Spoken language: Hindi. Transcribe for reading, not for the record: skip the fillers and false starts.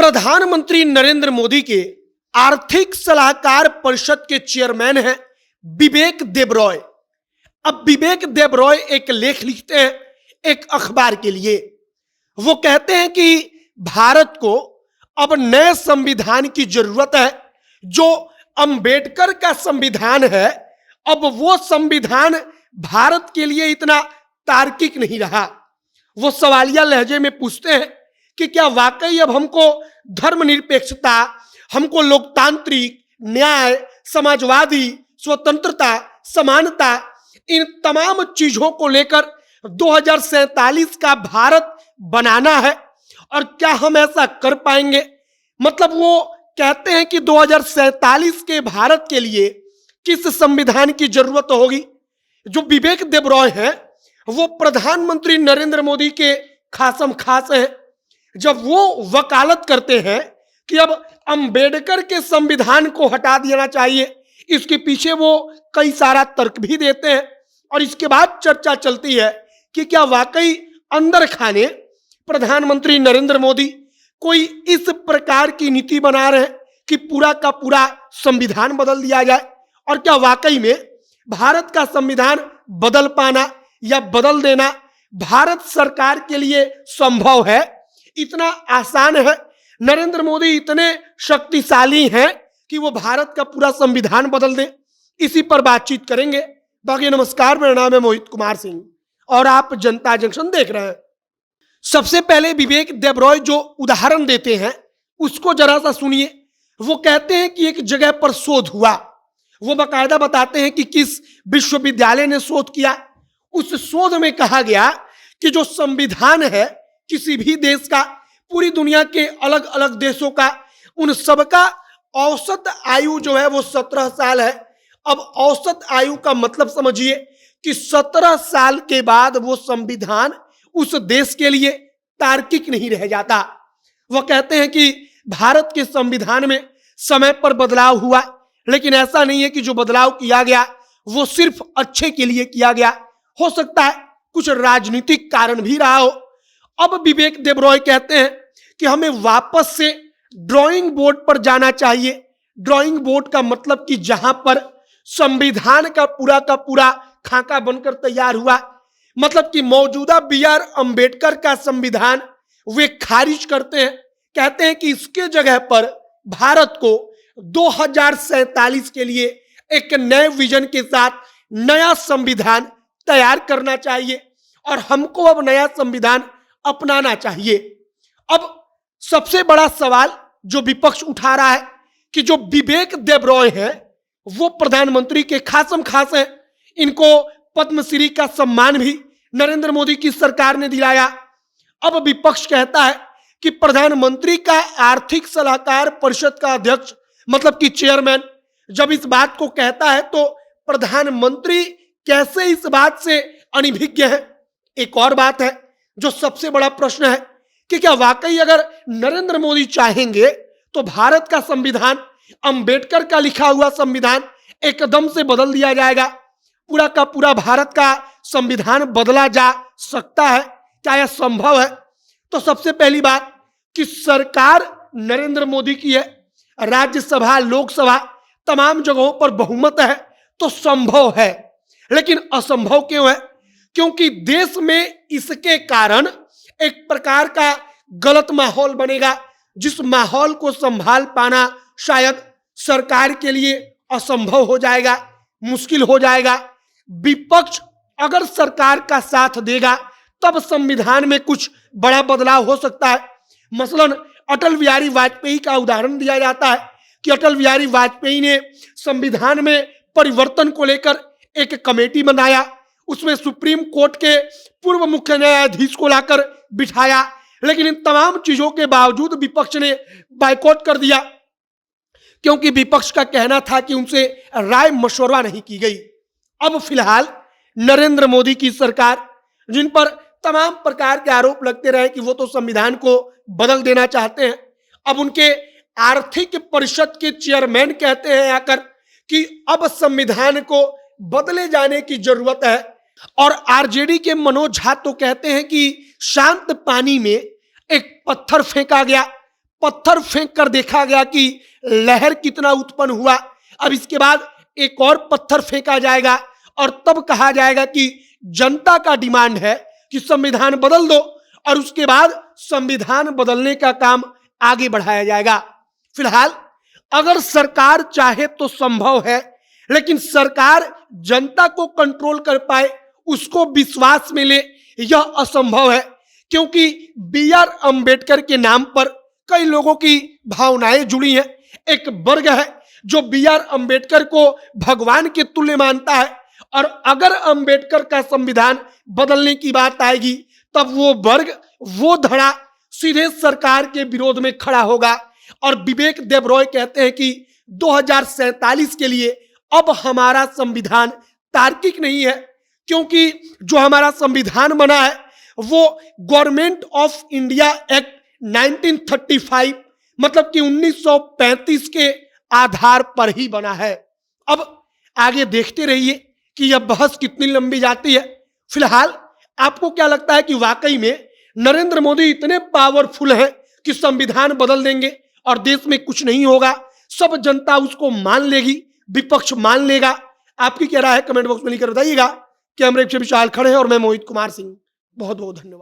प्रधानमंत्री नरेंद्र मोदी के आर्थिक सलाहकार परिषद के चेयरमैन हैं विवेक देबरॉय। अब विवेक देबरॉय एक लेख लिखते हैं एक अखबार के लिए। वो कहते हैं कि भारत को अब नए संविधान की जरूरत है। जो अंबेडकर का संविधान है, अब वो संविधान भारत के लिए इतना तार्किक नहीं रहा। वो सवालिया लहजे में पूछते हैं कि क्या वाकई अब हमको धर्मनिरपेक्षता, हमको लोकतांत्रिक, न्याय, समाजवादी, स्वतंत्रता, समानता, इन तमाम चीजों को लेकर 2047 का भारत बनाना है और क्या हम ऐसा कर पाएंगे? मतलब वो कहते हैं कि 2047 के भारत के लिए किस संविधान की जरूरत होगी। जो विवेक देबरॉय हैं वो प्रधानमंत्री नरेंद्र मोदी के खासम खास हैं। जब वो वकालत करते हैं कि अब अंबेडकर के संविधान को हटा देना चाहिए, इसके पीछे वो कई सारा तर्क भी देते हैं और इसके बाद चर्चा चलती है कि क्या वाकई अंदर खाने प्रधानमंत्री नरेंद्र मोदी कोई इस प्रकार की नीति बना रहे हैं कि पूरा का पूरा संविधान बदल दिया जाए, और क्या वाकई में भारत का संविधान बदल पाना या बदल देना भारत सरकार के लिए संभव है? इतना आसान है? नरेंद्र मोदी इतने शक्तिशाली हैं कि वो भारत का पूरा संविधान बदल दें? इसी पर बातचीत करेंगे। बाकी नमस्कार, मेरा नाम है मोहित कुमार सिंह और आप जनता जंक्शन देख रहे हैं। सबसे पहले विवेक देबरॉय जो उदाहरण देते हैं उसको जरा सा सुनिए। वो कहते हैं कि एक जगह पर शोध हुआ। वो बाकायदा बताते हैं कि किस विश्वविद्यालय ने शोध किया। उस शोध में कहा गया कि जो संविधान है किसी भी देश का, पूरी दुनिया के अलग अलग देशों का, उन सबका औसत आयु जो है वो 17 साल है। अब औसत आयु का मतलब समझिए कि 17 साल के बाद वो संविधान उस देश के लिए तार्किक नहीं रह जाता। वो कहते हैं कि भारत के संविधान में समय पर बदलाव हुआ, लेकिन ऐसा नहीं है कि जो बदलाव किया गया वो सिर्फ अच्छे के लिए किया गया। हो सकता है कुछ राजनीतिक कारण भी रहा हो। अब विवेक देबरॉय कहते हैं कि हमें वापस से ड्राइंग बोर्ड पर जाना चाहिए। ड्राइंग बोर्ड का मतलब कि जहां पर संविधान का पूरा खाका बनकर तैयार हुआ, मतलब कि मौजूदा बी.आर. अंबेडकर का संविधान वे खारिज करते हैं। कहते हैं कि इसके जगह पर भारत को 2047 के लिए एक नए विजन के साथ नया संविधान तैयार करना चाहिए और हमको अब नया संविधान अपनाना चाहिए। अब सबसे बड़ा सवाल जो विपक्ष उठा रहा है कि जो विवेक देबरॉय हैं वो प्रधानमंत्री के खासम खास हैं। इनको पद्मश्री का सम्मान भी नरेंद्र मोदी की सरकार ने दिलाया। अब विपक्ष कहता है कि प्रधानमंत्री का आर्थिक सलाहकार परिषद का अध्यक्ष, मतलब कि चेयरमैन, जब इस बात को कहता है तो प्रधानमंत्री कैसे इस बात से अनभिज्ञ है? एक और बात है जो सबसे बड़ा प्रश्न है कि क्या वाकई अगर नरेंद्र मोदी चाहेंगे तो भारत का संविधान, अंबेडकर का लिखा हुआ संविधान एकदम से बदल दिया जाएगा? पूरा का पूरा भारत का संविधान बदला जा सकता है? क्या यह संभव है? तो सबसे पहली बात कि सरकार नरेंद्र मोदी की है, राज्यसभा, लोकसभा, तमाम जगहों पर बहुमत है, तो संभव है। लेकिन असंभव क्यों है? क्योंकि देश में इसके कारण एक प्रकार का गलत माहौल बनेगा, जिस माहौल को संभाल पाना शायद सरकार के लिए असंभव हो जाएगा, मुश्किल हो जाएगा। विपक्ष अगर सरकार का साथ देगा तब संविधान में कुछ बड़ा बदलाव हो सकता है। मसलन अटल बिहारी वाजपेयी का उदाहरण दिया जाता है कि अटल बिहारी वाजपेयी ने संविधान में परिवर्तन को लेकर एक कमेटी बनाया, उसमें सुप्रीम कोर्ट के पूर्व मुख्य न्यायाधीश को लाकर बिठाया, लेकिन इन तमाम चीजों के बावजूद विपक्ष ने बायकॉट कर दिया, क्योंकि विपक्ष का कहना था कि उनसे राय मशवरा नहीं की गई। अब फिलहाल नरेंद्र मोदी की सरकार, जिन पर तमाम प्रकार के आरोप लगते रहे कि वो तो संविधान को बदल देना चाहते हैं, अब उनके आर्थिक परिषद के चेयरमैन कहते हैं आकर कि अब संविधान को बदले जाने की जरूरत है। और आरजेडी के मनोज झा तो कहते हैं कि शांत पानी में एक पत्थर फेंका गया, पत्थर फेंक कर देखा गया कि लहर कितना उत्पन्न हुआ। अब इसके बाद एक और पत्थर फेंका जाएगा और तब कहा जाएगा कि जनता का डिमांड है कि संविधान बदल दो, और उसके बाद संविधान बदलने का काम आगे बढ़ाया जाएगा। फिलहाल अगर सरकार चाहे तो संभव है, लेकिन सरकार जनता को कंट्रोल कर पाए, उसको विश्वास मिले, यह असंभव है। क्योंकि बी.आर. अंबेडकर के नाम पर कई लोगों की भावनाएं जुड़ी हैं। एक वर्ग है जो बी.आर. अंबेडकर को भगवान के तुल्य मानता है, और अगर अंबेडकर का संविधान बदलने की बात आएगी तब वो वर्ग, वो धड़ा सीधे सरकार के विरोध में खड़ा होगा। और विवेक देबरॉय कहते हैं कि 2047 के लिए अब हमारा संविधान तार्किक नहीं है, क्योंकि जो हमारा संविधान बना है वो गवर्नमेंट ऑफ इंडिया एक्ट 1935 मतलब कि 1935 के आधार पर ही बना है। अब आगे देखते रहिए कि यह बहस कितनी लंबी जाती है। फिलहाल आपको क्या लगता है कि वाकई में नरेंद्र मोदी इतने पावरफुल हैं कि संविधान बदल देंगे और देश में कुछ नहीं होगा, सब जनता उसको मान लेगी, विपक्ष मान लेगा? आपकी क्या राय है कमेंट बॉक्स में लिखकर बताइएगा। कैमरे से विशाल खड़े हैं और मैं मोहित कुमार सिंह। बहुत बहुत धन्यवाद।